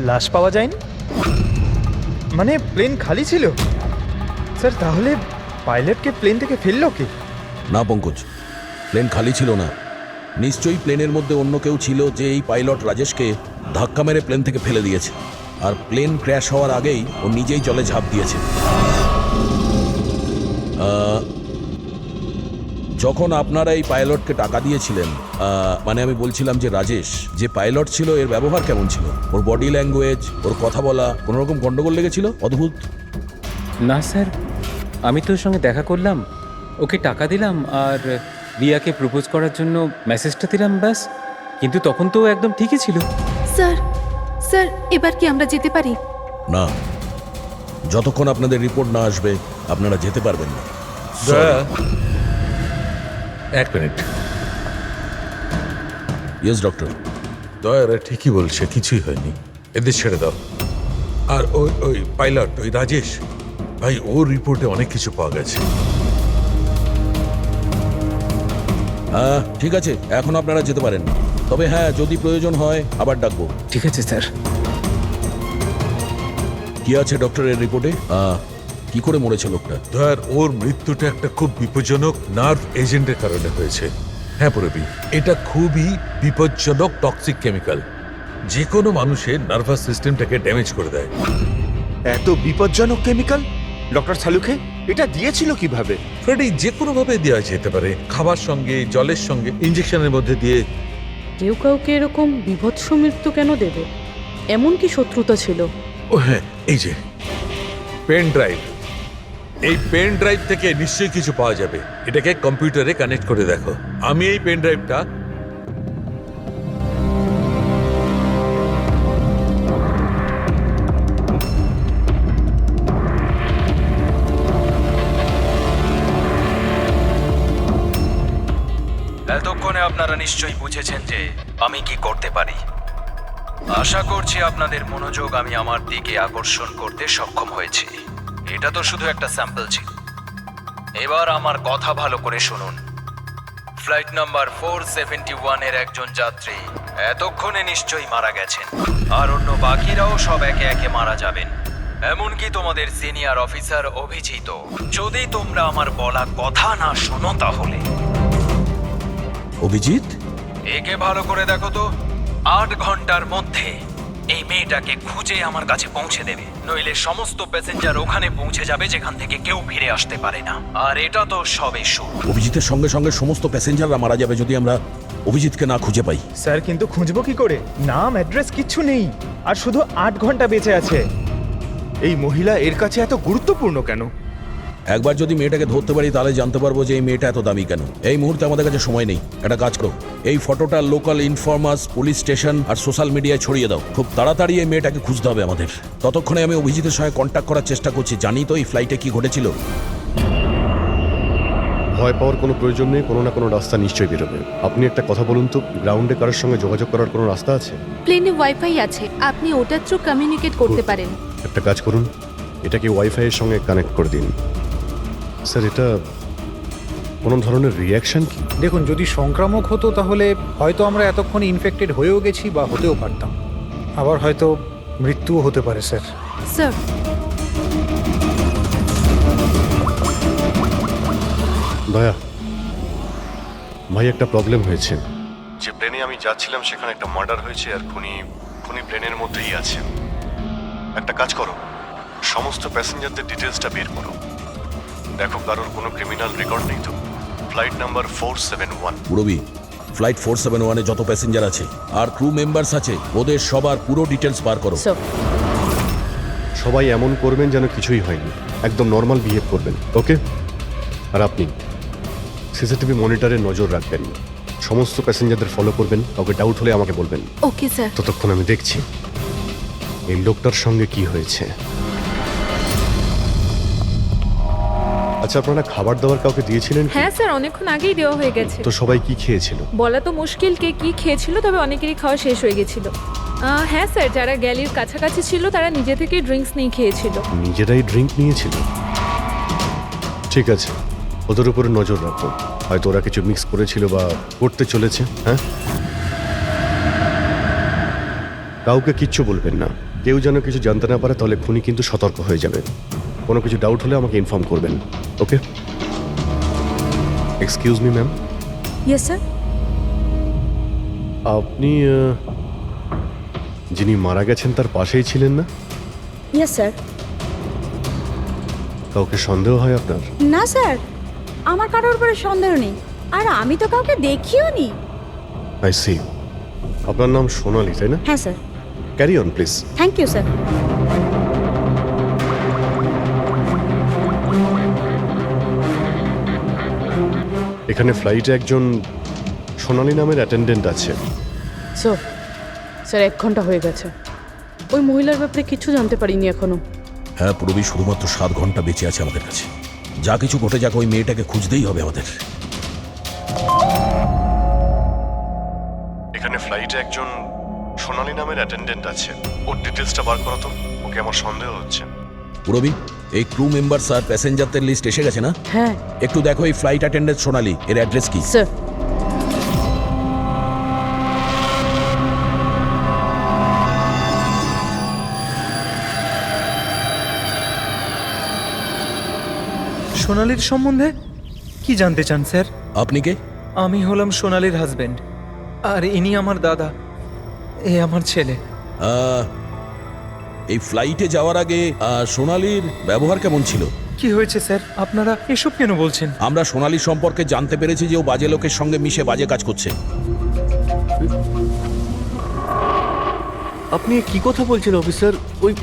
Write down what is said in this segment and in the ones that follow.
লাশ পাওয়া যায়নি? মানে প্লেন খালি ছিল? স্যার তাহলে পাইলটকে প্লেন থেকে ফেললো কি? না পঙ্কজ, প্লেন খালি ছিল না। নিশ্চয়ই প্লেনের মধ্যে অন্য কেউ ছিল যে এই পাইলট রাজেশকে ধাক্কা মেরে প্লেন থেকে ফেলে দিয়েছে, আর প্লেন ক্র্যাশ হওয়ার আগেই ও নিজেই জলে ঝাঁপ দিয়েছে। যখন আপনারা এই পাইলটকে টাকা দিয়েছিলেন, মানে আমি বলছিলাম যে রাজেশ যে পাইলট ছিল এর ব্যবহার কেমন ছিল? ওর বডি ল্যাঙ্গুয়েজ, ওর কথা বলা কোনো রকম গন্ডগোল লেগেছিল? অদ্ভুত। না স্যার, আমি তো ওর সঙ্গে দেখা করলাম, ওকে টাকা দিলাম আর রিয়াকে প্রপোজ করার জন্য মেসেজটা দিলাম, ব্যাস। কিন্তু তখন তো ও একদম ঠিকই ছিল। স্যার স্যার এবার কি আমরা যেতে পারি? না, যতক্ষণ আপনাদের রিপোর্ট না আসবে আপনারা যেতে পারবেন না। এক মিনিট। Yes doctor. দয়ারা ঠিকই বলছে, কিছুই হয়নি, এদের ছেড়ে দাও। আর ওই ওই পাইলট, ওই রাজেশ ভাই, ওর রিপোর্টে অনেক কিছু পাওয়া গেছে। হ্যাঁ ঠিক আছে, এখন আপনারা যেতে পারেন। তবে হ্যাঁ, যদি প্রয়োজন হয় আবার ডাকবো। ঠিক আছে স্যার। কি আছে ডক্টরের রিপোর্টে? কি করে মরেছে লোকটা? দয়ার, ওর মৃত্যুটা একটা খুব বিপজ্জনক নার্ভ এজেন্টের কারণে হয়েছে। হ্যাঁ পুরবি, এটা খুবই বিপজ্জনক টক্সিক কেমিক্যাল, যে কোনো মানুষের নার্ভাস সিস্টেমটাকে ড্যামেজ করে দেয়। এত বিপজ্জনক কেমিক্যাল ডক্টর সালুকে এটা দিয়েছিল কিভাবে? ফ্রেডি, যে কোনো ভাবে দেওয়া যেতে পারে, খাবার সঙ্গে, জলের সঙ্গে, ইঞ্জেকশনের মধ্যে দিয়ে। কেউ কাউকে এরকম বিভৎস মৃত্যু কেন দেবে? এমন কি শত্রুতা ছিল? ও হ্যাঁ, এই যে পেন ড্রাইভ, এই পেন ড্রাইভ থেকে নিশ্চয়ই কিছু পাওয়া যাবে। এটাকে কম্পিউটারে কানেক্ট করে দেখো। আমি এই পেন ড্রাইভটা এতক্ষণে আপনারা নিশ্চয়ই বুঝেছেন যে আমি কি করতে পারি। আশা করছি আপনাদের মনোযোগ আমি আমার দিকে আকর্ষণ করতে সক্ষম হয়েছি। এটা তো শুধু একটা স্যাম্পল ছিল। এবার আমার কথা ভালো করে শুনুন। ফ্লাইট নাম্বার 471 এর একজন যাত্রী এতক্ষণে নিশ্চয়ই মারা গেছেন, আর অন্য বাকিরাও সব একে একে মারা যাবেন, এমনকি তোমাদের সিনিয়র অফিসার অভিজিৎ। যদি তোমরা আমার বলা কথা না শোনো তাহলে। অভিজিৎ? একে ভালো করে দেখো তো, 8 ঘন্টার মধ্যে এই মেয়েটাকে খুঁজে আমার কাছে পৌঁছে দেবে, নইলে সমস্ত প্যাসেঞ্জার ওখানে পৌঁছে যাবে যেখান থেকে কেউ ফিরে আসতে পারে না। আর এটা তো সবে শুরু। অভিজিতের সঙ্গে সঙ্গে সমস্ত প্যাসেঞ্জাররা মারা যাবে যদি আমরা অভিজিৎকে না খুঁজে পাই। স্যার কিন্তু খুঁজবো কি করে? নাম অ্যাড্রেস কিচ্ছু নেই, আর শুধু 8 ঘন্টা বেঁচে আছে। এই মহিলা এর কাছে এত গুরুত্বপূর্ণ কেন? একবার যদি মেয়েটাকে ধরতে পারি তাহলে জানতে পারবো যে এই মেয়েটা এত দামি কেন। এই মুহূর্তে আমাদের কাছে সময় নেই, একটা কাজ করো, এই ফটোটা লোকাল ইনফরমার্স, পুলিশ স্টেশন আর সোশ্যাল মিডিয়ায় ছড়িয়ে দাও। খুব তাড়াতাড়ি এই মেয়েটাকে খুঁজতে হবে আমাদের। ততক্ষণে আমি অভিজিতের সঙ্গে কন্ট্যাক্ট করার চেষ্টা করছি। জানি তো এই ফ্লাইটে কি ঘটেছিল। ভয় পাওয়ার কোনো প্রয়োজন নেই, কোনো না কোনো রাস্তা নিশ্চয়ই বেরোবে। আপনি একটা কথা বলুন তো, গ্রাউন্ডে কারোর সঙ্গে যোগাযোগ করার কোনো রাস্তা আছে? প্লেনে ওয়াইফাই আছে, আপনি ওটার থ্রু কমিউনিকেট করতে পারেন। একটা কাজ করুন, এটাকে ওয়াইফাই এর সঙ্গে কানেক্ট করে দিন। স্যার, এটা কোনো ধরনের রিয়াকশন কি? দেখুন, যদি সংক্রামক হতো তাহলে হয়তো আমরা এতক্ষণে ইনফেক্টেড হয়েও গেছি বা হতেও পারতাম, আবার হয়তো মৃত্যুও হতে পারে স্যার। স্যার দয়া ভাই, একটা প্রবলেম হয়েছে। যে প্লেনে আমি যাচ্ছিলাম সেখানে একটা মার্ডার হয়েছে, আর খুনি প্লেনের মধ্যেই আছে। একটা কাজ করো, সমস্ত প্যাসেঞ্জারদের ডিটেলসটা বের করো, দেখো কারোর কোনো ক্রিমিনাল রেকর্ড নেই তো। Flight number 471। পুরবি, ফ্লাইট 471-এ যত প্যাসেঞ্জার আছে আর ক্রু মেম্বার্স আছে, ওদের সবার পুরো ডিটেলস বার করো। স্যার সবাই এমন করবেন যেন কিছুই হয়নি, একদম নর্মাল বিহেভ করবেন, ওকে? আর আপনি সিসিটিভি মনিটরে নজর রাখবেন, সমস্ত প্যাসেঞ্জারদের ফলো করবেন, কাউকে ডাউট হলে আমাকে বলবেন। Okay sir. ততক্ষণ আমি দেখছি এই লোকটার সঙ্গে কি হয়েছে। আচ্ছা, আপনারা খাবার দাবার কাউকে দিয়েছিলেন কি? হ্যাঁ স্যার, অনেকক্ষণ আগেই দেওয়া হয়ে গেছে। তো সবাই কি খেয়েছিল? বলা তো মুশকিল কে কি খেয়েছিল, তবে অনেকেরই খাওয়া শেষ হয়ে গেছিল। হ্যাঁ স্যার, যারা গ্যালির কাছাকাছি ছিল তারা নিজে থেকে ড্রিঙ্কস নিয়ে খেয়েছিল। নিজেরাই ড্রিঙ্ক নিয়েছিল? ঠিক আছে, ওদের উপরে নজর রাখো, হয়তো ওরা কিছু মিক্স করেছিল বা করতে চলেছে। হ্যাঁ, কাউকে কিচ্ছু বলবেন না, কেউ যেন কিছু জানতে না পারে, তাহলে খুনি কিন্তু সতর্ক হয়ে যাবে। কোনো কিছু ডাউট হলে আমাকে ইনফর্ম করবেন, okay? Excuse me ma'am, yes sir. আপনি যিনি মারা গেছেন তার পাশেই ছিলেন না? Yes sir. কাউকে সন্দেহ হয় আপনার? না স্যার, আমার কারোর উপরে সন্দেহ নেই, আর আমি তো কাউকে দেখিও নি। I see. আপনার নাম সোনালি, তাই না? হ্যাঁ sir. Carry on please. Thank you sir. এখানে ফ্লাইটে একজন সোনালি নামের অ্যাটেন্ডেন্ট আছে। স্যার 1 ঘন্টা হয়ে গেছে, ওই মহিলার ব্যাপারে কিছু জানতে পারিনি এখনো। হ্যাঁ পুরবী, শুধুমাত্র 7 ঘন্টা বেঁচে আছে আমাদের কাছে। যা কিছু ঘটে যাক, ওই মেয়েটাকে খুঁজতেই হবে আমাদের। এখানে ফ্লাইটে একজন সোনালি নামের অ্যাটেন্ডেন্ট আছে, ওর ডিটেলসটা বার করো তো, ওকে আমার সন্দেহ হচ্ছে। পুরবী, এই ক্রু মেম্বার আর প্যাসেঞ্জারদের লিস্ট এসে গেছে না? হ্যাঁ একটু দেখো এই ফ্লাইট অ্যাটেন্ডেন্ট সোনালি, এর অ্যাড্রেস কি? স্যার। সোনালির সম্বন্ধে কি জানতে চান স্যার? আপনি কে? আমি হলাম সোনালির হাজবেন্ড, আর ইনি আমার দাদা, এ আমার ছেলে। এই ফ্লাইটে যাওয়ার আগে সোনালির ব্যবহার কেমন ছিল? কি হয়েছে স্যার, আপনারা এসব কেন বলছেন? আমরা সোনালি সম্পর্কে জানতে পেরেছি যে ও বাজে লোকের সঙ্গে মিশে বাজে কাজ করছে। আপনি কি কথা বলছেন অফিসার? ওই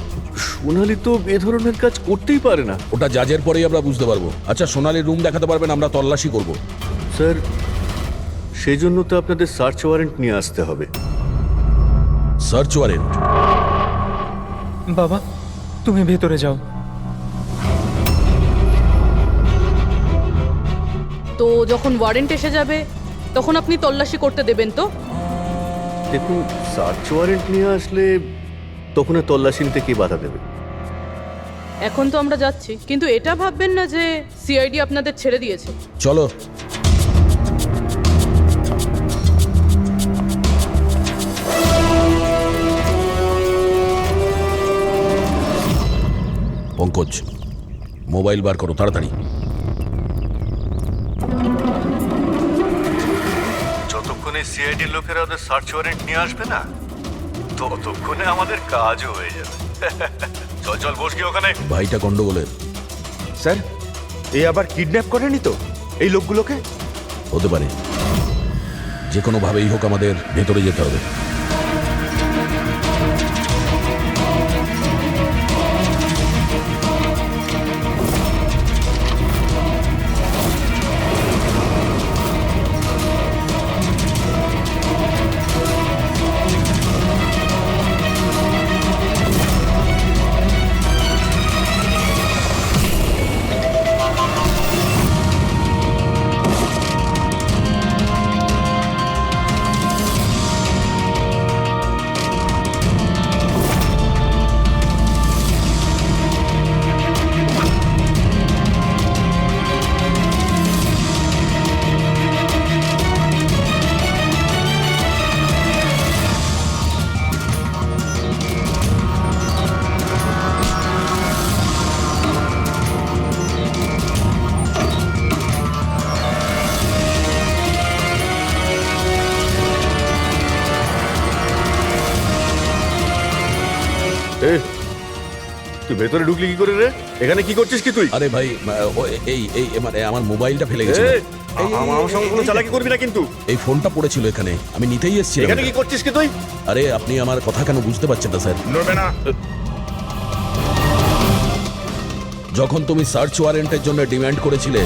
সোনালি তো এ ধরনের কাজ করতেই পারে না। ওটা জাজের পরেই আমরা বুঝতে পারবো। আচ্ছা, সোনালির রুম দেখাতে পারবেন? আমরা তল্লাশি করব। স্যার, সেই জন্য তো আপনাদের সার্চ ওয়ারেন্ট নিয়ে আসতে হবে। Search warrant? বাবা, তুমি ভেতরে যাও। তো যখন ওয়ারেন্ট এসে যাবে তখন আপনি তল্লাশি করতে দেবেন তো? দেখুন, সার্চ ওয়ারেন্ট নিয়ে আসলে তখন আর তল্লাশি নিতে কে বাধা দেবে? এখন তো আমরা যাচ্ছি, কিন্তু এটা ভাববেন না যে সিআইডি আপনাদের ছেড়ে দিয়েছে। চলো। পঙ্কজ, মোবাইল বার করো তাড়াতাড়ি। যতক্ষণে সিআইডি লোকেরা ওদের সার্চ ওয়ারেন্ট নিয়ে আসবে না, ততক্ষণে আমাদের কাজও হয়ে যাবে। চল চল, বস গিয়ে ওখানে। ভাইটা গন্ডগোলের। স্যার, এ আবার কিডন্যাপ করেনি তো এই লোকগুলোকে? হতে পারে, যে কোনো ভাবেই হোক আমাদের ভেতরে যেতে হবে। তুই ভেতরে ঢুকলি কি করে রে? এখানে কি করছিস কি তুই? আরে ভাই, এই মানে আমার মোবাইলটা ফেলে গেছে। আমার সঙ্গে কোনো চালাকি করবি না কিন্তু। এই ফোনটা পড়েছিল এখানে, আমি নিতেই এসেছিলাম। এখানে কি করছিস কি তুই? আরে আপনি আমার কথা কেন বুঝতে পারছেন না স্যার? নড়বে না। যখন তুমি সার্চ ওয়ারেন্টের জন্য ডিমান্ড করেছিলে,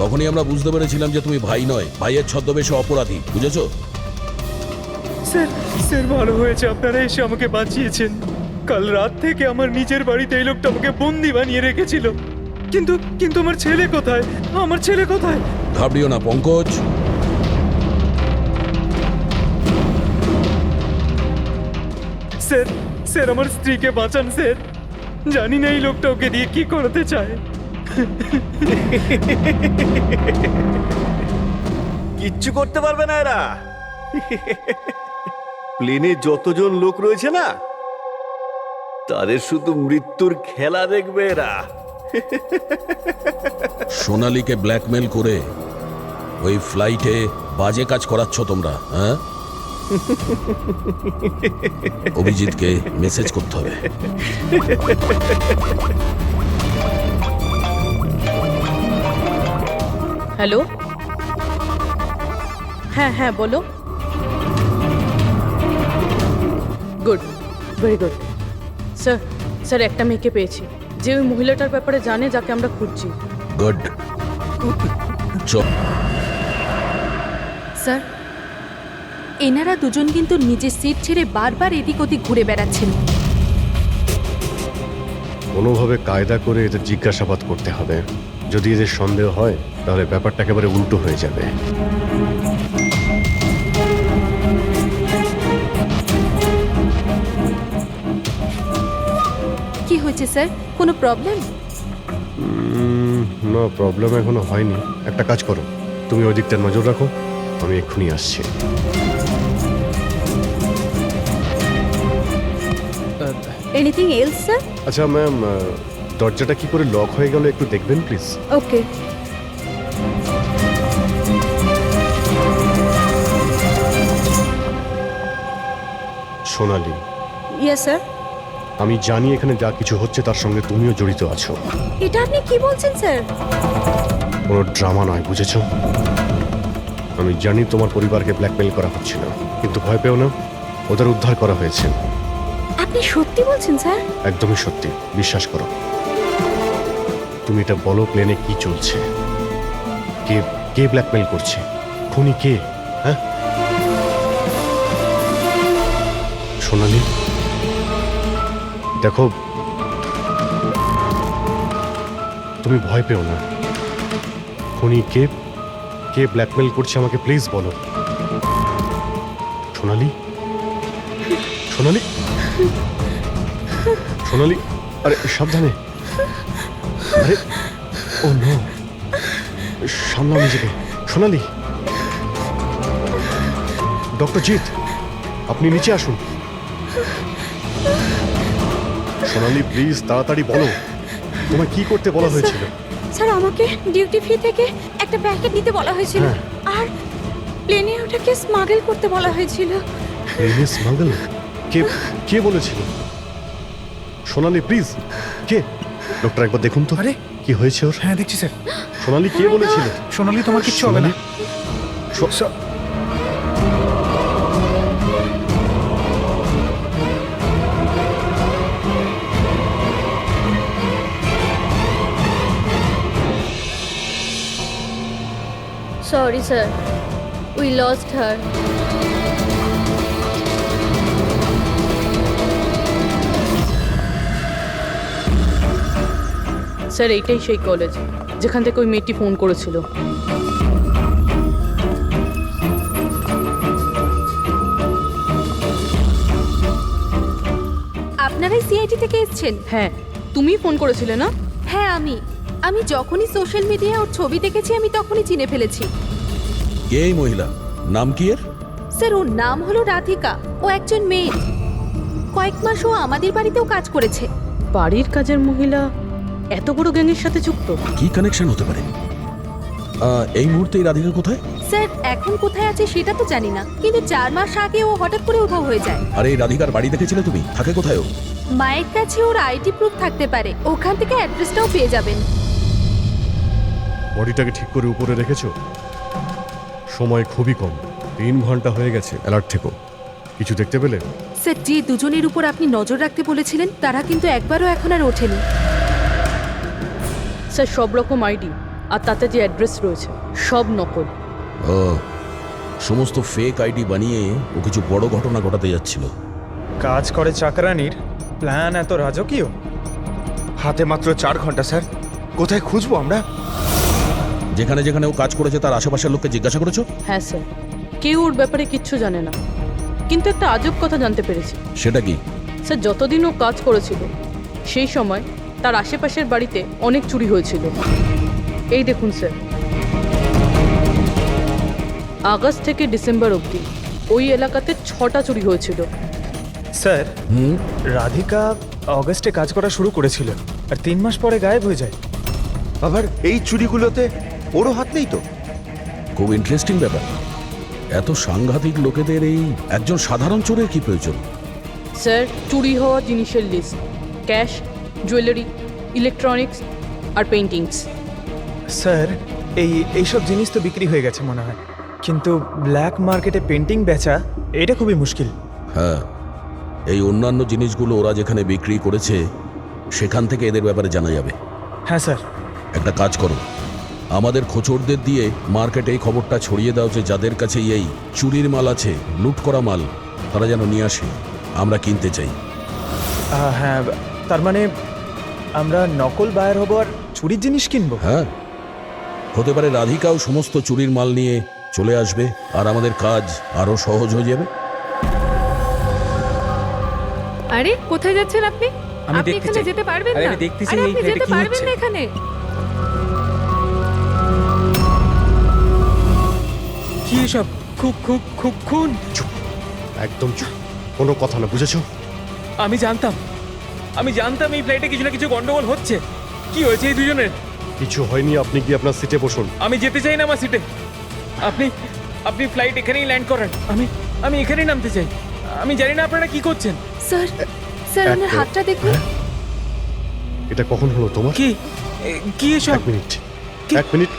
তখনই আমরা বুঝতে পেরেছিলাম যে তুমি ভাই নয়, ভাইয়ের ছদ্মবেশে অপরাধী। বুঝেছো? স্যার, স্যার ভালো হয়েছে আপনারা এসে আমাকে বাঁচিয়েছেন। কাল রাত থেকে আমার নিজের বাড়িতে এই লোকটা আমাকে বন্দি বানিয়ে রেখেছিল। কিন্তু কিন্তু আমার ছেলে কোথায়? আমার ছেলে কোথায়? ঘাবড়িও না পঙ্কজ। স্যার, স্যার আমার স্ত্রীকে বাঁচান স্যার। জানি না এই লোকটা ওকে দিয়ে কি করাতে চায়। কিচ্ছু করতে পারবে না এরা। প্লেনে যতজন লোক রয়েছে না, তাদের শুধু মৃত্যুর খেলা দেখবে এরা। সোনালীকে ব্ল্যাকমেল করে ওই ফ্লাইটে বাজে কাজ করাচ্ছ তোমরা, হ্যাঁ? অভিজিৎকে মেসেজ করতে হবে। হ্যালো, হ্যাঁ হ্যাঁ বলো। Good, very good. Sir, sir একটা মেয়েকে পেয়েছি যে ওই মহিলাটার ব্যাপারে জানে যাকে আমরা খুঁজছি। গুড। চল। স্যার, এনারা দুজন কিন্তু নিজের সিট ছেড়ে বারবার এদিক ওদিক ঘুরে বেড়াচ্ছেন। কোনোভাবে কায়দা করে এদের জিজ্ঞাসাবাদ করতে হবে। যদি এদের সন্দেহ হয় তাহলে ব্যাপারটা একেবারে উল্টো হয়ে যাবে। কি হয়েছে স্যার, কোনো প্রবলেম? নো প্রবলেম এখনো হয়নি। একটা কাজ করো, তুমি ওই দিকটা নজর রাখো, আমি এক্ষুনি আসছি। Anything else sir? আচ্ছা ম্যাম, দরজাটা কি করে লক হয়ে গেল একটু দেখবেন please. Okay. Sonali, yes sir. আমি জানি এখানে যা কিছু হচ্ছে তার সঙ্গে তুমিও জড়িত আছো। এটা আপনি কি বলছেন স্যার? কোনো ড্রামা নয়, বুঝেছো? আমি জানি তোমার পরিবারকে ব্ল্যাকমেল করা হচ্ছিল, কিন্তু ভয় পেও না, ওদের উদ্ধার করা হয়েছে। আপনি সত্যি বলছেন স্যার? একদমই সত্যি, বিশ্বাস করো। তুমি এটা বলো, প্লেনে কি চলছে? কে কে ব্ল্যাকমেল করছে? খুনি কে? হ্যাঁ সোনালী, দেখো তুমি ভয় পেও না। খুনি কে, কে ব্ল্যাকমেল করছে আমাকে প্লিজ বলো। সোনালী, সোনালী, সোনালী, আরে সাবধানে। আরে ও নো, সামলাও নিজেকে। সোনালী, ডক্টর জিৎ, আপনি নিচে আসুন। সোনালী প্লিজ তাড়াতাড়ি বলো, তোমায় কি করতে বলা হয়েছিল? স্যার আমাকে ডিউটি ফ্রি থেকে একটা প্যাকেট নিতে বলা হয়েছিল, হ্যাঁ। আর প্লেনে ওটাকে স্মাগল করতে বলা হয়েছিল। প্লেনে স্মাগল? কে কে বলেছিল? সোনালী প্লিজ, কে? ডক্টর একবার দেখুন তো। আরে কি হয়েছে ওর? হ্যাঁ দেখছি স্যার। সোনালী কে বলেছিল? সোনালি তোমার কিচ্ছু হবে না। Sorry, sir. We lost her. Sir এইটাই সেই কলেজ যেখান থেকে ওই মেয়েটি ফোন করেছিল। আপনারাই সিআইডি থেকে এসেছেন? হ্যাঁ, তুমি ফোন করেছিলে না? হ্যাঁ, আমি যখনই সোশ্যাল মিডিয়ায় ওর ছবি দেখেছি আমি তখনই চিনে ফেলেছি। কে এই মহিলা? নাম কি এর? স্যার ওর নাম হলো রাধিকা। ও একজন মেয়ে। কয়েক মাস ও আমাদের বাড়িতেও কাজ করেছে। বাড়ির কাজের মহিলা এত বড় গ্যাংয়ের সাথে যুক্ত? কি কানেকশন হতে পারে? এই মুহূর্তে এই রাধিকা কোথায়? স্যার এখন কোথায় আছে সেটা তো জানি না, কিন্তু 4 মাস আগে ও হঠাৎ করে উধাও হয়ে যায়। আরে এই রাধিকার বাড়ি দেখেছিলে তুমি? থাকে কোথায় ও? মায়ের কাছে ওর আইডি প্রুফ থাকতে পারে, ওখান থেকে অ্যাড্রেসটাও পেয়ে যাবেন। বডিটাকে ঠিক করে উপরে রেখেছো? সময় খুবই কম, 3 ঘন্টা হয়ে গেছে। অ্যালার্ট থেকো। কিছু দেখতে পেলে? স্যার যে দুজনের উপর আপনি নজর রাখতে বলেছিলেন তারা কিন্তু একবারও এখন আর ওঠেনি। স্যার সব রকম আইডি আর তাতে যে অ্যাড্রেস রয়েছে সব নকল। ও, সমস্ত ফেক আইডি বানিয়ে ও কিছু বড় ঘটনা ঘটাতে যাচ্ছিল। কাজ করে চাকরানির প্ল্যান এত রাজকীয়? হাতে মাত্র 4 ঘন্টা স্যার, কোথায় খুঁজবো আমরা? যেখানে যেখানে ও কাজ করেছে তার আশেপাশের লোককে জিজ্ঞাসা করেছো? হ্যাঁ স্যার, কেউ ওর ব্যাপারে কিচ্ছু জানে না, কিন্তু একটা আজব কথা জানতে পেরেছি। সেটা কি? স্যার যতদিন ও কাজ করেছিল সেই সময় তার আশেপাশের বাড়িতে অনেক চুরি হয়েছিল। এই দেখুন স্যার, আগস্ট থেকে ডিসেম্বর অবধি ওই এলাকাতে 6টা চুরি হয়েছিল। স্যার হুম রাধিকা অগস্টে কাজ করা শুরু করেছিল আর 3 মাস পরে গায়েব হয়ে যায়। আবার এই চুরিগুলোতে ওরও হাত নেই তো? খুব ইন্টারেস্টিং ব্যাপার। এত সাংঘাতিক লোকেদের এই একজন সাধারণ চোরের কি প্রয়োজন? স্যার, চুরি হওয়া জিনিসের লিস্ট: ক্যাশ, জুয়েলারি, ইলেকট্রনিক্স আর পেন্টিংস। স্যার এইসব জিনিস তো বিক্রি হয়ে গেছে মনে হয়, কিন্তু ব্ল্যাক মার্কেটে পেন্টিং বেচা এটা খুবই মুশকিল। হ্যাঁ, এই অন্যান্য জিনিসগুলো ওরা যেখানে বিক্রি করেছে সেখান থেকে এদের ব্যাপারে জানা যাবে। হ্যাঁ স্যার। একটা কাজ করো, আমাদের খোঁচরদের দিয়ে মার্কেটে এই খবরটা ছড়িয়ে দাও যে যাদের কাছে এই চুরির মাল আছে, লুট করা মাল, তারা যেন নিয়ে আসে, আমরা কিনতে চাই। হ্যাঁ, তার মানে আমরা নকল বায়ার হব আর চুরির জিনিস কিনবো? হ্যাঁ, হতে পারে রাধিকাও সমস্ত চুরির মাল নিয়ে চলে আসবে আর আমাদের কাজ আরো সহজ হয়ে যাবে। আরে কোথায় যাচ্ছেন আপনি? আমি আপনি দেখতে এখানে চাই। যেতে পারবেন আরে না। আমি দেখতে চাই আরে এই আপনি ফ্ল্যাটে যেতে কি পারবেন হচ্ছে। না এখানে। কি এসব? খুন? একদম চুপ, কোনো কথা না, বুঝেছো? আমি জানতাম এই ফ্লাইটে কিছু না কিছু গন্ডগোল হচ্ছে। কি হয়েছে এই দুজনের? কিছু হয়নি, আপনি গিয়ে আপনার সিটে বসুন। আমি যেতে চাই না আমার সিটে। আপনি ফ্লাইট এখানেই ল্যান্ড করেন। আমি এখানেই নামতে চাই। আমি জানি না আপনারা কি করছেন। স্যার স্যার ওনার এক- হাতটা দেখুন। এটা কখন হলো তোমার? কি এসব? এক মিনিট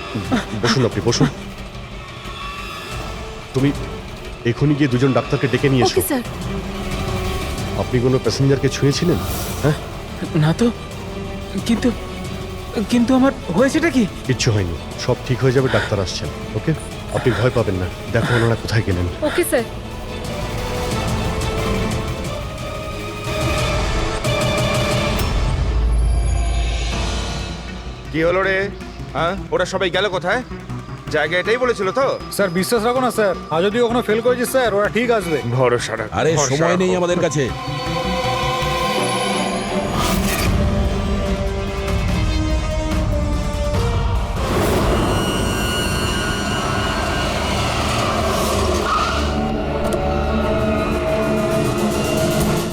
বসুন, আপনি বসুন। তুমি এখনই গিয়ে দুজন ডাক্তারকে ডেকে নিয়ে এসো। Okay sir. আপনি কোনো প্যাসেঞ্জারকে ছুঁয়েছিলেন? হ্যাঁ, না তো, কিন্তু আমার হয়েছেটা কি? কিচ্ছু হয়নি, সব ঠিক হয়ে যাবে, ডাক্তার আসছেন। ওকে, আপনি ভয় পাবেন না। দেখো ওনারা কোথায় গেলেন। Okay sir. কি হলো রে? হ্যাঁ, ওরা সবাই গেল কোথায়? জায়গা এটাই বলেছিল তো? স্যার বিশ্বাস রাখো না স্যার, আর যদি ওখানে ফেল করেছি স্যার, ওরা ঠিক আসবে। ভরসা রাখ। আরে সময় নেই আমাদের কাছে।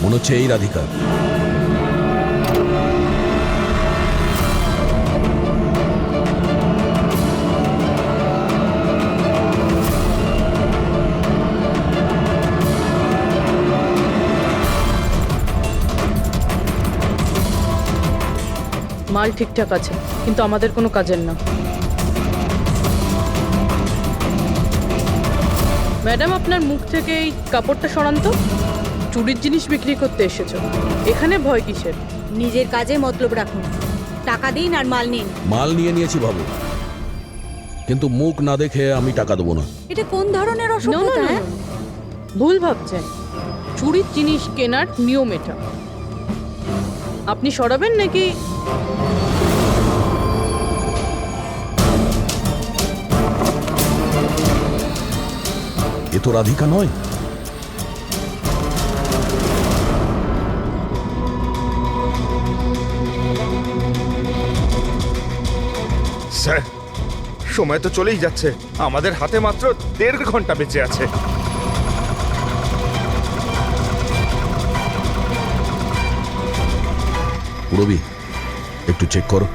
মনে হচ্ছে এই রাধিকা। মাল ঠিকঠাক আছে, কিন্তু আমাদের কোনো কাজের না। ম্যাডাম, আপনার মুখ থেকে এই কাপড়টা সরান তো। চুরির জিনিস বিক্রি করতে এসেছো, এখানে ভয় কিসের? নিজের কাজে মতলব রাখুন, টাকা দিন আর মাল নিন। মাল নিয়ে নিয়েছি ভাবো, কিন্তু মুখ না দেখে আমি টাকা দেবো না। এটা কোন ধরনের No, no, অসভ্যতা? no, হ্যাঁ? no. ভুল ভাবছেন। চুরির জিনিস কেনার নিয়ম এটা। আপনি সরাবেন নাকি? এ তো রাধিকা নয়। স্যার, সময় তো চলেই যাচ্ছে, আমাদের হাতে মাত্র 1.5 ঘন্টা বেঁচে আছে। রবি, একটু চেক করো।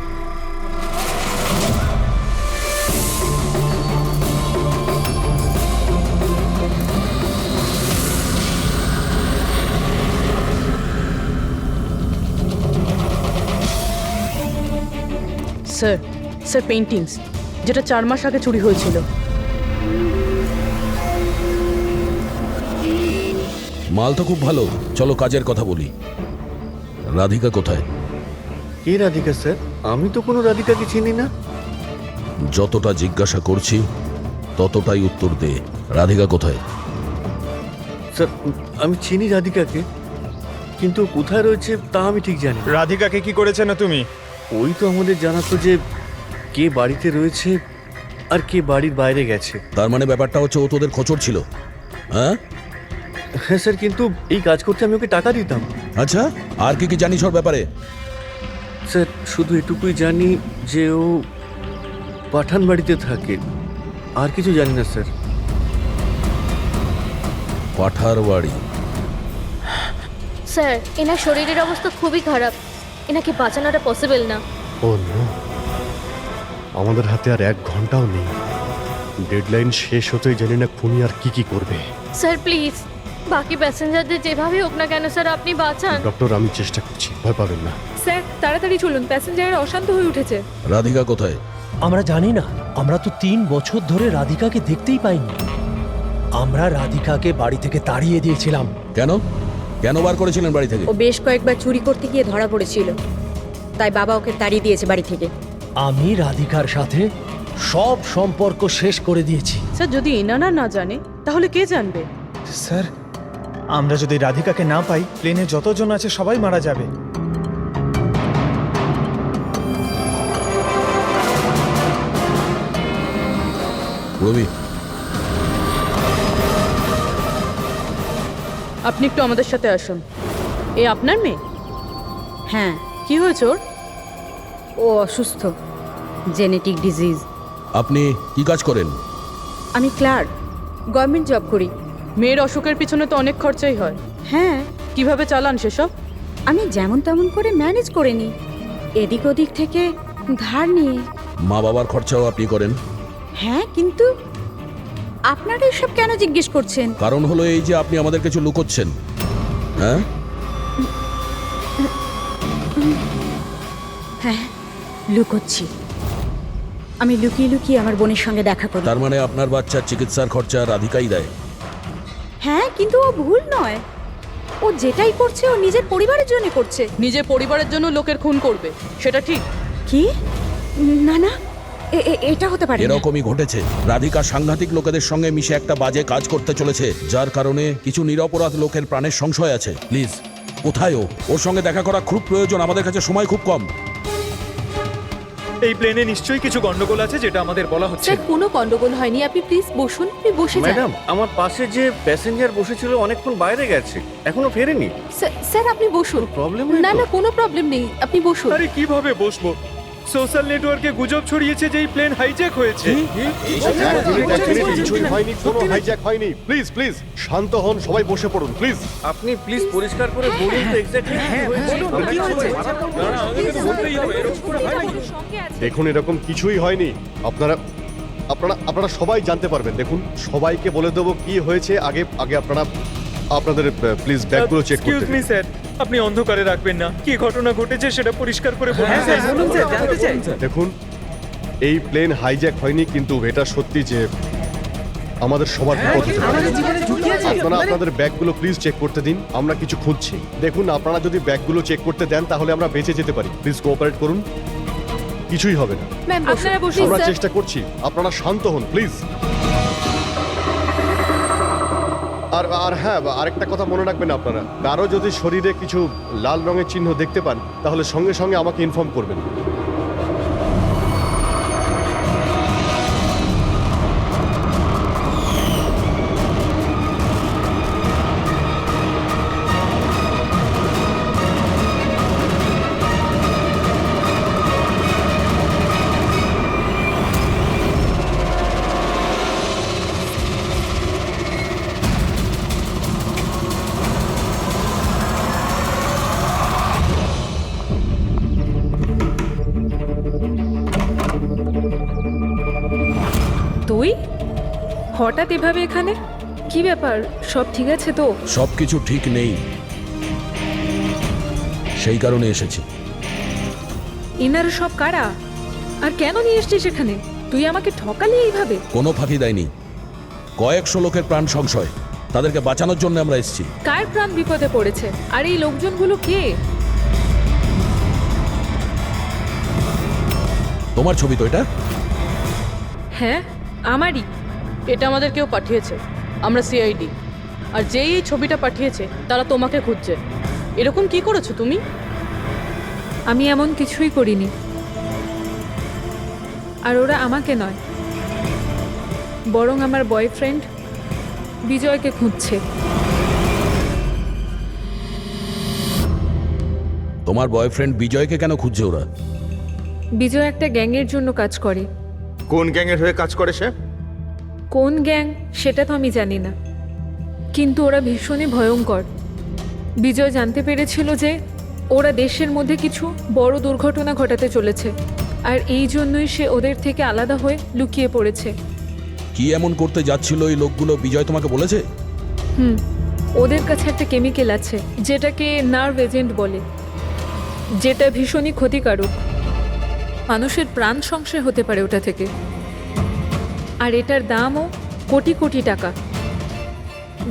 স্যার পেন্টিংস, যেটা 4 মাস আগে চুরি হয়েছিল। মাল তো খুব ভালো, চলো কাজের কথা বলি। রাধিকা কোথায়? কে রাধিকা স্যার? আমি তো কোনো রাধিকাকে চিনি না। যতটা জিজ্ঞাসা করছি ততটাই উত্তর দে। রাধিকা কোথায়? স্যার, আমি চিনি রাধিকাকে, কিন্তু কোথায় রয়েছে তা আমি ঠিক জানি। রাধিকাকে কি করেছে না তুমি? ওই তো আমাদের জানাতো যে কে বাড়িতে রয়েছে আর কে বাড়ির বাইরে গেছে। তার মানে ব্যাপারটা হচ্ছে ও তোদের খোঁচর ছিল, হ্যাঁ? হ্যাঁ স্যার, কিন্তু এই কাজ করতে আমি ওকে টাকা দিতাম। আচ্ছা, আর কি কি জানিস ওর ব্যাপারে? স্যার, শুধু এটুকুই জানি যে ও পাঠান বাড়িতে থাকে, আর কিছু জানি না স্যার। পাঠার বাড়ি? স্যার এনার শরীরের অবস্থা খুবই খারাপ, এনাকে বাঁচানোটা পসিবল না। ও নো, আমাদের হাতে আর 1 ঘন্টাও নেই। ডেডলাইন শেষ হতেই জানি না খুনি আর কি করবে। স্যার প্লিজ বাকি প্যাসেঞ্জারদের যেভাবে হোক না কেন স্যার আপনি বাঁচান। ডক্টর, আমি চেষ্টা করছি, ভয় পাবেন না। স্যার তাড়াতাড়ি চলুন, প্যাসেঞ্জাররা অশান্ত হয়ে উঠেছে। রাধিকা কোথায়? আমরা জানি না, আমরা তো 3 বছর ধরে রাধিকাকে দেখতেই পাইনি। আমরা রাধিকাকে বাড়ি থেকে তাড়িয়ে দিয়েছিলাম। কেন কেন বার করেছিলেন বাড়ি থেকে? ও বেশ কয়েকবার চুরি করতে গিয়ে ধরা পড়েছিল, তাই বাবা ওকে তাড়িয়ে দিয়েছে বাড়ি থেকে। আমি রাধিকার সাথে সব সম্পর্ক শেষ করে দিয়েছি। স্যার যদি এনারা না জানে তাহলে কে জানবে? স্যার আমরা যদি রাধিকাকে না পাই, প্লেনে যতজন আছে সবাই মারা যাবে। রবি, আপনি একটু আমাদের সাথে আসুন। এ আপনার মেয়ে? হ্যাঁ, কি হয়েছে ওর? ও অসুস্থ, জেনেটিক ডিজিজ। আপনি কি কাজ করেন? আমি ক্লার্ক, গভর্নমেন্ট জব করি। মেয়ের অসুখের পিছনে তো অনেক খরচাই হয়। হ্যাঁ, কিভাবে চালান সেসব? আমি যেমন তেমন করে ম্যানেজ করে নিই, এদিক ওদিক থেকে ধার নিয়ে। মা বাবার খরচাও আপনি করেন? হ্যাঁ, কিন্তু আপনারা এসব কেন জিজ্ঞেস করছেন? কারণ হলো এই যে আপনি আমাদের কিছু লুকোচ্ছেন। হ্যাঁ হ্যাঁ, লুকোচ্ছি। আমি লুকিয়ে লুকিয়ে আমার বোনের সঙ্গে দেখা করি। তার মানে আপনার বাচ্চার চিকিৎসার খরচা রাধিকাই দেয়? হ্যাঁ, কিন্তু ও ভুল নয়। ও যেটাই করছে ও নিজের পরিবারের জন্য করছে। নিজের পরিবারের জন্য লোকের খুন করবে, সেটা ঠিক? কি? না না, এটা হতে পারে না। এরকমই ঘটেছে। রাধিকা সাংঘাতিক লোকেদের সঙ্গে মিশে একটা বাজে কাজ করতে চলেছে, যার কারণে কিছু নিরপরাধ লোকের প্রাণের সংশয় আছে। প্লিজ, কোথায় ও? ওর সঙ্গে দেখা করা খুব প্রয়োজন, আমাদের কাছে সময় খুব কম। এই প্লেনে নিশ্চয়ই কিছু গন্ডগোল আছে যেটা আমাদের বলা হচ্ছে। স্যার কোনো গন্ডগোল হয়নি, আপনি প্লিজ বসুন, আপনি বসে যান। ম্যাডাম, আমার পাশে যে প্যাসেঞ্জার বসেছিল অনেকক্ষণ বাইরে গেছে, এখনো ফেরেনি। স্যার আপনি বসুন। প্রবলেম না না, কোনো প্রবলেম নেই, আপনি বসুন। আরে কিভাবে বসবো? সোশ্যাল নেটওয়ার্কে গুজব ছড়িয়েছে যে এই প্লেন হাইজ্যাক হয়েছে। কিছুই হয়নি, কোনো হাইজ্যাক হয়নি। প্লিজ প্লিজ শান্ত হন, সবাই বসে পড়ুন প্লিজ। আপনি প্লিজ পরিষ্কার করে বলুন তো এক্স্যাক্টলি কি হয়েছে। দেখুন, এরকম কিছুই হয়নি। আপনারা আপনারা আপনারা সবাই জানতে পারবেন। দেখুন, সবাইকে বলে দেবো কি হয়েছে। আগে আগে আপনারা আপনাদের প্লিজ ব্যাগগুলো চেক এক্সকিউজ করতে মি দিন। স্যার, আপনি অন্ধকারে রাখবেন না। কি ঘটনা ঘটেছে সেটা পরিষ্কার করে বলুন স্যার। দেখুন, এই প্লেন হাইজ্যাক হয়নি, কিন্তু এটা সত্যি যে আমাদের সবার বিপদ হতে পারে। আপনারা আপনাদের ব্যাগগুলো প্লিজ চেক করতে দিন, আমরা কিছু খুঁজছি। দেখুন, আপনারা যদি ব্যাগগুলো চেক করতে দেন তাহলে আমরা বেঁচে যেতে পারি। প্লিজ কোঅপারেট করুন, কিছুই হবে না। ম্যাম আপনারা বসুন আমরা স্যার। চেষ্টা করছি, আপনারা শান্ত হন প্লিজ। আর হ্যাঁ, আরেকটা কথা মনে রাখবেন, আপনারা কারো যদি শরীরে কিছু লাল রঙের চিহ্ন দেখতে পান তাহলে সঙ্গে সঙ্গে আমাকে ইনফর্ম করবেন। তুই হঠাৎ এভাবে এখানে? কি ব্যাপার, সব ঠিক আছে তো? সবকিছু ঠিক নেই, সেই কারণে এসেছি। ইনারা সব কারা আর কেন নিয়ে এসছিস এখানে? তুই আমাকে ঠকালি এইভাবে? কোনো ফাঁকি দেয়নি, কয়েকশো লোকের প্রাণ সংশয়, তাদেরকে বাঁচানোর জন্য আমরা এসেছি। কার প্রাণ বিপদে পড়েছে? আর এই লোকজনগুলো কে? তোমার ছবি তো এটা? হ্যাঁ আমারই। এটা আমাদের কেউ পাঠিয়েছে, আমরা সিআইডি। আর যেই এই ছবিটা পাঠিয়েছে তারা তোমাকে খুঁজছে। এরকম কি করেছো তুমি? আমি এমন কিছুই করিনি। আর ওরা আমাকে নয়, বরং আমার বয়ফ্রেন্ড বিজয়কে খুঁজছে। তোমার বয়ফ্রেন্ড বিজয়কে কেন খুঁজছে ওরা? বিজয় একটা গ্যাংয়ের জন্য কাজ করে। কোন গ্যাংয়ের হয়ে কাজ করে সে? কোন গ্যাং সেটা তো আমি জানি না, কিন্তু ওরা ভীষণই ভয়ঙ্কর। বিজয় জানতে পেরেছিল যে ওরা দেশের মধ্যে কিছু বড় দুর্ঘটনা ঘটাতে চলেছে, আর এই জন্যই সে ওদের থেকে আলাদা হয়ে লুকিয়ে পড়েছে। কি এমন করতে যাচ্ছিল এই লোকগুলো বিজয় তোমাকে বলেছে? ওদের কাছে একটা কেমিক্যাল আছে যেটাকে নার্ভ এজেন্ট বলে, যেটা ভীষণই ক্ষতিকারক। মানুষের প্রাণ সংশয় হতে পারে ওটা থেকে, আর এটার দামও কোটি কোটি টাকা।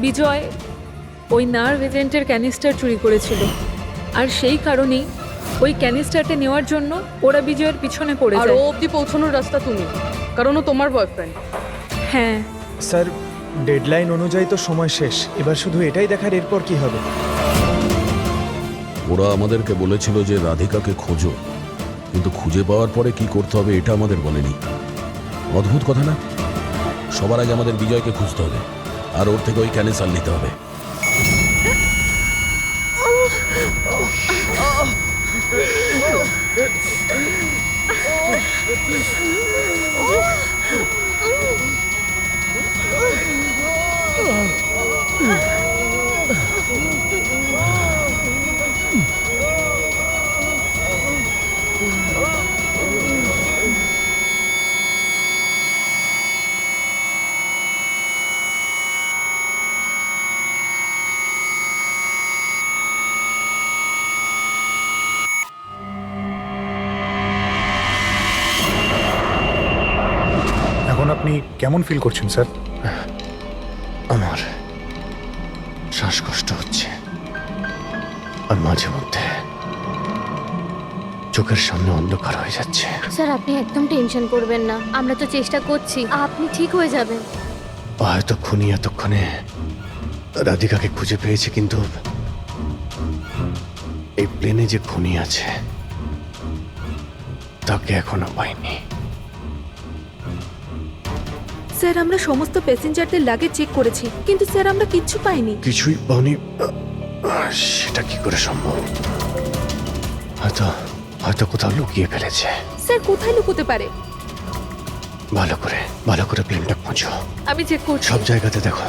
বিজয় ওই নার্ভ এজেন্টের ক্যানিস্টার চুরি করেছিল, আর সেই কারণেই ওই ক্যানিস্টারটা নেওয়ার জন্য ওরা বিজয়ের পিছনে পড়ে আর যায়। ও অবধি পৌঁছানোর রাস্তা তুমি, কারণ ও তোমার বয়ফ্রেন্ড। হ্যাঁ স্যার, ডেডলাইন অনুযায়ী তো সময় শেষ, এবার শুধু এটাই দেখার এরপর কি হবে। ওরা আমাদেরকে বলেছিল যে রাধিকাকে খোঁজো, কিন্তু খুঁজে পাওয়ার পরে কি করতে হবে এটা আমাদের বলেনি। অদ্ভুত কথা না? সবার আগে আমাদের বিজয়কে খুঁজতে হবে, আর ওর থেকে ওই ক্যানেসার নিতে হবে। এখন আপনি কেমন ফিল করছেন স্যার? আমার শ্বাসকষ্ট হচ্ছে, আর মাঝে মধ্যে চোখের সামনে অন্ধকার হয়ে যাচ্ছে। স্যার আপনি একদম টেনশন করবেন না, আমরা তো চেষ্টা করছি, আপনি ঠিক হয়ে যাবেন। হয়তো খুনি এতক্ষণে রাধিকাকে খুঁজে পেয়েছে, কিন্তু এই প্লেনে যে খুনি আছে তাকে এখনো পাইনি। স্যার, আমরা সমস্ত প্যাসেঞ্জারদের লাগেজ চেক করেছি, কিন্তু স্যার আমরা কিচ্ছু পাইনি। কিছুই পাওনি? সেটা কি করে সম্ভব? হয়তো হয়তো কোথাও লুকিয়ে ফেলেছে। স্যার, কোথায় লুকোতে পারে? ভালো করে প্লেনটা খোঁজো। আমি চেক করছি। সব জায়গাতে দেখো।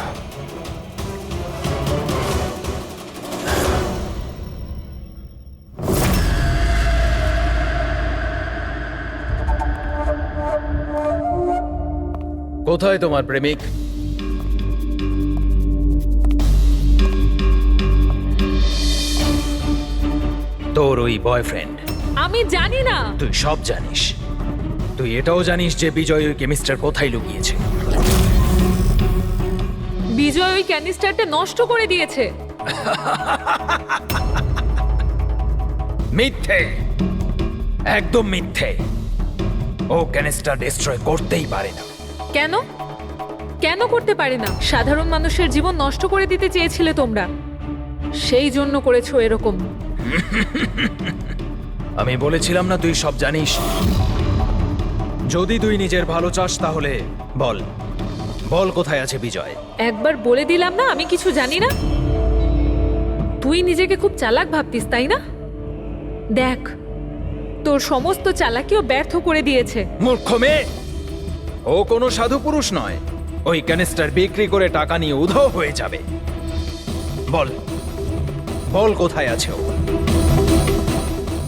কোথায় তোমার প্রেমিক? তোর ওই বয়ফ্রেন্ড? আমি জানি না। তুই সব জানিস। তুই এটাও জানিস যে বিজয় ওই কেমিস্টার কোথায় লুকিয়েছে। বিজয় ওই ক্যানিস্টারটা নষ্ট করে দিয়েছে। মিথ্যে, একদম মিথ্যে। ও ক্যানিস্টার ডিস্ট্রয় করতেই পারে না। কেন? কেন করতে পারে না? সাধারণ মানুষের জীবন নষ্ট করে দিতে চেয়েছিলে তোমরা, সেই জন্য করেছো এরকম। আমি বলেছিলাম না তুই সব জানিস? যদি তুই নিজের ভালো চাস তাহলে বল, বল কোথায় আছে বিজয়? একবার বলে দিলাম না আমি কিছু জানি না। তুই নিজেকে খুব চালাক ভাবতিস, তাই না? দেখ, তোর সমস্ত চালাকিও ব্যর্থ করে দিয়েছে। মূর্খ মেয়ে, ও কোনো সাধু পুরুষ নয়। ওই ক্যানিস্টার বিক্রি করে টাকা নিয়ে উধাও হয়ে যাবে। বল, বল কোথায় আছে ও?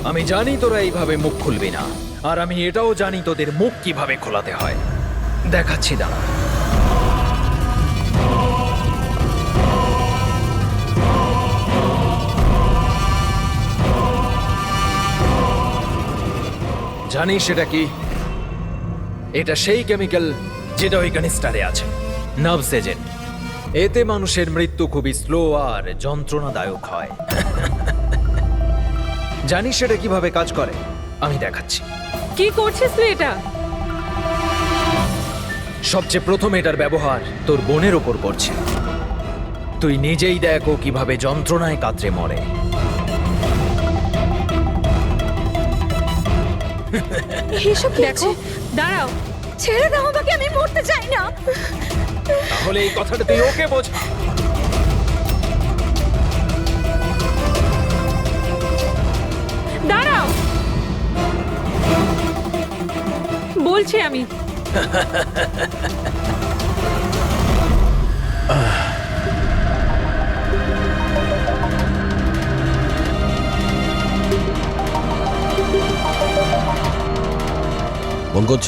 আমি জানি তোরা এইভাবে মুখ খুলবি না, আর আমি এটাও জানি তোদের মুখ কিভাবে খোলাতে হয়। দেখাচ্ছি, দাঁড়া। জানিস এটা কি? এটা সেই কেমিক্যাল যেটা ওই ক্যানিস্টারে আছে, নার্ভস এজেন্ট। এতে মানুষের মৃত্যু খুবই স্লো আর যন্ত্রণাদায়ক হয়। জানিস সেটা কিভাবে কাজ করে? আমি দেখাচ্ছি। কি করছিস তুই এটা? সবচেয়ে প্রথম এটার ব্যবহার তোর বোনের ওপর করছে। তুই নিজেই দেখ ও কিভাবে যন্ত্রণায় কাতরে মরে। এসব দেখো, দাঁড়াও, ছেড়ে দাও আমাকে, আমি মরতে চাই না। তাহলে এই কথাটা তুই ওকে বোঝা। দাঁড়াও, বলছি আমি। পঙ্কজ,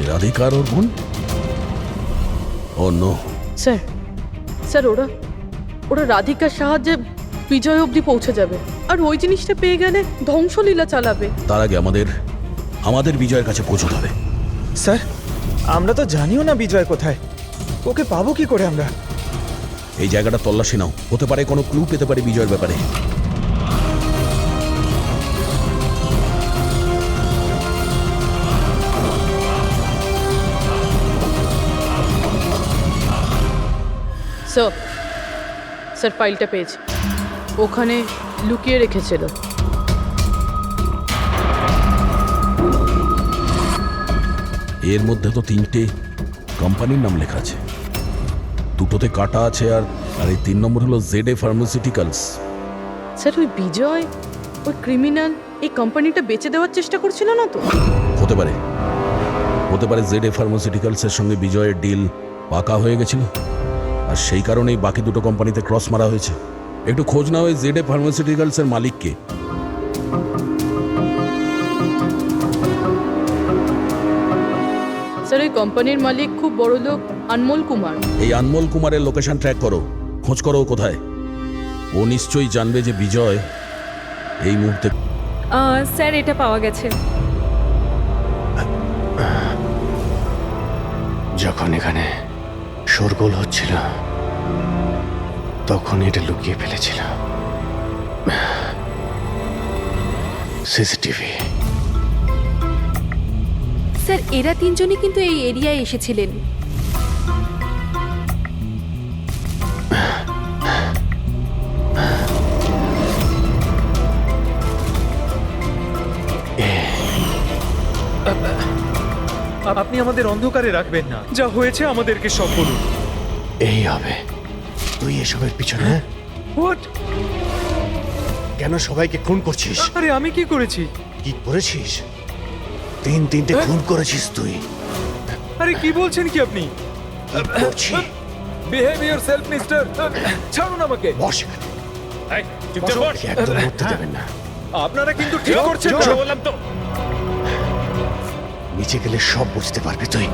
রাধিকার ওর বোন? ও নো। স্যার স্যার ওরা ওরা রাধিকার সাহায্যে বিজয় অবধি পৌঁছে যাবে, আর ওই জিনিসটা পেয়ে গেলে ধ্বংসলীলা চালাবে। তার আগে আমাদের বিজয়ের কাছে পৌঁছতে হবে। স্যার, আমরা তো জানিও না বিজয় কোথায়। ওকে পাবো কি করে আমরা? এই জায়গাটা তল্লাশি নাও, হতে পারে কোনো ক্লু পেতে পারে বিজয়ের ব্যাপারে। স্যার স্যার ফাইলটা পেয়েছি, ওখানে লুকিয়ে রেখেছিল। এর মধ্যে তো 3টে কোম্পানির নাম লেখা আছে, দুটোতে কাটা আছে, আর এই 3 নম্বর হলো ZA ফার্মাসিউটিক্যালস। স্যার ওই বিজয়, ওই ক্রিমিনাল এই কোম্পানিটা বেচে দেওয়ার চেষ্টা করছিল না তো? হতে পারে ZA ফার্মাসিউটিক্যালসের সঙ্গে বিজয়ের ডিল পাকা হয়ে গেছিল, আর সেই কারণেই বাকি দুটো কোম্পানিতে ক্রস মারা হয়েছে। একটু খোঁজ নাও ওই ZA ফার্মাসিউটিক্যালসের মালিককে। স্যার এই কোম্পানির মালিক খুব বড় লোক আনমোল কুমার। এই আনমোল কুমারের লোকেশন ট্র্যাক করো, খোঁজ করো ও কোথায়। ও নিশ্চয়ই জানবে যে বিজয় এই মুহূর্তে। স্যার, এটা পাওয়া গেছে। যখন এখানে শোরগোল হচ্ছিল তখন এটা লুকিয়ে ফেলেছিল। সিসিটিভি। স্যার, এরা 3 জনই কিন্তু এই এরিয়ায় এসেছিলেন। আপনি আমাদের অন্ধকারে রাখবেন না, যা হয়েছে আমাদেরকে সব বলুন। এই হবে। তুই এসবের পিছনে হোয়াট? কেন সবাইকে খুন করছিস? আরে আমি কি করেছি? কি করেছিস? 3টে খুন করেছিস তুই। আরে কি বলছেন কি আপনি? Behave yourself mister. ছাড়ুন আমাকে। বস। চুপচাপ বস। একদম উঠতে দেবেন না। আপনারা কিন্তু ঠিক করছেন না। বললাম তো। নিচে গেলে সব বুঝতে পারবি তুই।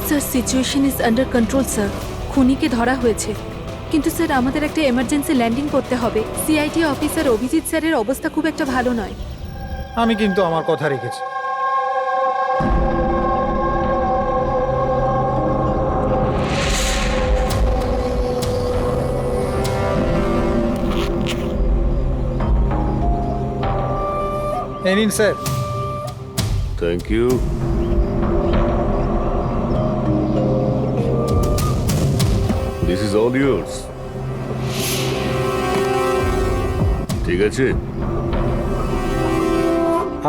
Sir, situation is under control sir. খুনিকে ধরা হয়েছে, কিন্তু স্যার আমাদের একটা এমার্জেন্সি ল্যান্ডিং করতে হবে। সিআইডি অফিসার অভিজিৎ স্যারের অবস্থা খুব একটা ভালো নয়। আমি কিন্তু আমার কথা রেখেছি। এই নিন sir. Thank you. This is all yours. ঠিক আছে।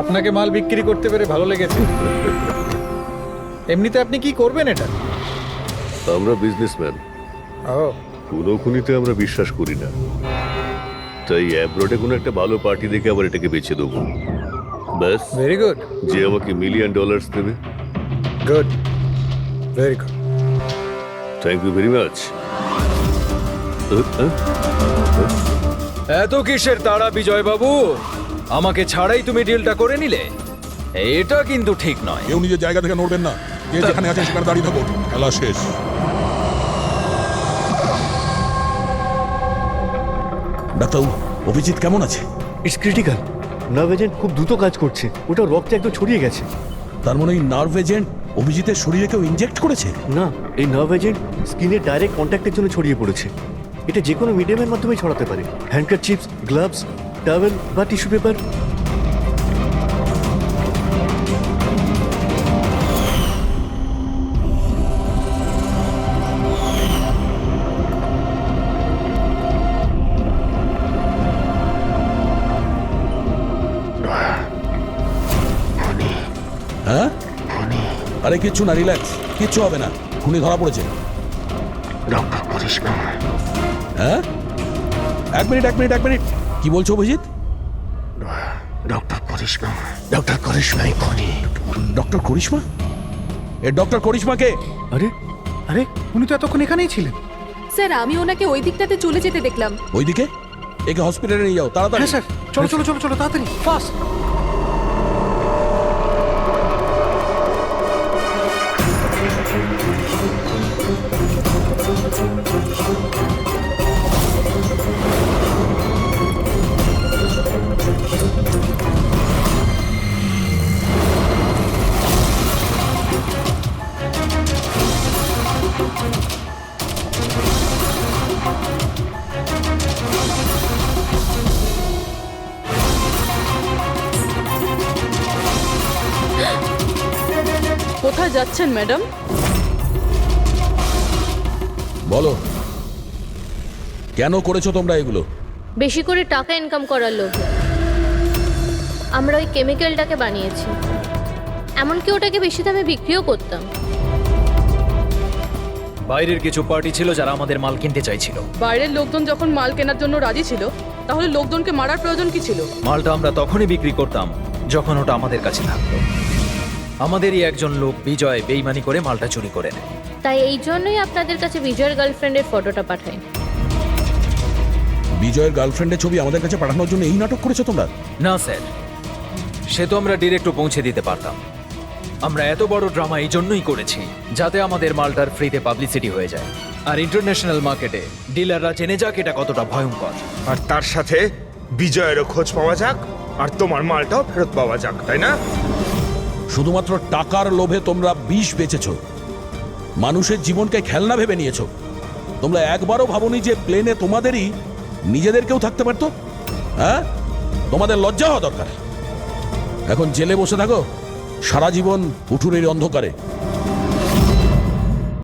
আপনাকে মাল বিক্রি করতে পেরে ভালো লেগেছে। এমনিতে আপনি কি করবেন এটা? আমরা বিজনেসম্যান, ও কোনো খুনিতে আমরা বিশ্বাস করি না, তাই অ্যাব্রডে কোনো একটা ভালো পার্টি দেখে আবার এটাকে বেচে দেবো। ব্যাস। Very good. যে আমাকে $1 মিলিয়ন দেবে। Good, very good. Thank you very much. এত কিসের তাড়া বিজয় বাবু? আমাকে ছাড়াই তুমি ডিলটা করে নিলে? এটা কিন্তু ঠিক নয়। কেউ নিজের জায়গা থেকে নড়বেন না, যে যেখানে আছে সেখানে দাঁড়িয়ে থাকো। খেলা শেষ। ডাক্তারবাবু, অভিজিৎ কেমন আছে? It's critical. নার্ভ এজেন্ট খুব দ্রুত কাজ করছে, ওটা রক্তে একদম ছড়িয়ে গেছে। তার মানে এই নার্ভ এজেন্ট অভিজিতের শরীরে কেউ ইনজেক্ট করেছে? না, এই নার্ভ এজেন্ট স্কিনের ডাইরেক্ট কন্ট্যাক্টের জন্য ছড়িয়ে পড়েছে। এটা যে কোনো মিডিয়ামের মাধ্যমে ছড়াতে পারে। হ্যান্ডকারচিপস, গ্লাভস, টাওয়েল বা টিস্যু পেপার। হ্যাঁ? আরে কিচ্ছু না, রিল্যাক্স, কিচ্ছু হবে না। খুনি ধরা পড়েছে। হ্যাঁ? এক মিনিট। কি বলছো অভিজিৎ? ডক্টর করিশ্মা, ডক্টর করিশ্মাই খুনি। ডক্টর করিশ্মা? এ ডক্টর করিশ্মাকে? আরে আরে উনি তো এতক্ষণ এখানেই ছিলেন। স্যার আমি ওনাকে ওই দিকটাতে চলে যেতে দেখলাম। ওইদিকে? একে হসপিটালে নিয়ে যাও তাড়াতাড়ি। হ্যাঁ স্যার, চলো চলো চলো চলো তাড়াতাড়ি, ফাস্ট। কোথায় যাচ্ছেন ম্যাডাম? বলো কেন করেছো তোমরা এগুলো? বেশি করে টাকা ইনকাম করার লোভে আমরা ওই কেমিক্যালটাকে বানিয়েছি, এমনকি ওটাকে বেশি দামে বিক্রিও করতাম। বাইরের কিছু পার্টি ছিল যারা আমাদের মাল কিনতে চাইছিল। বাইরের লোকজন যখন মাল কেনার জন্য রাজি ছিল, তাহলে লোকজনকে মারার প্রয়োজন কি ছিল? মালটা আমরা তখনই বিক্রি করতাম যখন ওটা আমাদের কাছে থাকতো। আমাদেরই একজন লোক বিজয় বেইমানি করে মালটা চুরি করে নেয়। তাই এই জন্যই আপনাদের কাছে বিজয়ের গার্লফ্রেন্ডের ফটোটা পাঠাই। বিজয়ের গার্লফ্রেন্ডের ছবি আমাদের কাছে পাঠানোর জন্য এই নাটক করেছো তোমরা? না স্যার, সে তো আমরা ডিরেক্টও পৌঁছে দিতে পারতাম। আমরা এত বড় ড্রামা এই জন্যই করেছি যাতে আমাদের মালটার ফ্রিতে পাবলিসিটি হয়ে যায়, আর ইন্টারন্যাশনাল মার্কেটে ডিলাররা জেনে যাক এটা কতটা ভয়ঙ্কর। আর তার সাথে বিজয়েরও খোঁজ পাওয়া যাক, আর তোমার মালটাও ফেরত পাওয়া যাক, তাই না? শুধুমাত্র টাকার লোভে তোমরা বিষ বেচেছো, মানুষের জীবনকে খেলনা ভেবে নিয়েছো। তোমরা একবারও ভাবোনি যে প্লেনে তোমাদেরই নিজেদেরকেও থাকতে পারতো? হ্যাঁ, তোমাদের লজ্জা হওয়া দরকার। এখন জেলে বসে থাকো সারা জীবন উঠুনের অন্ধকারে।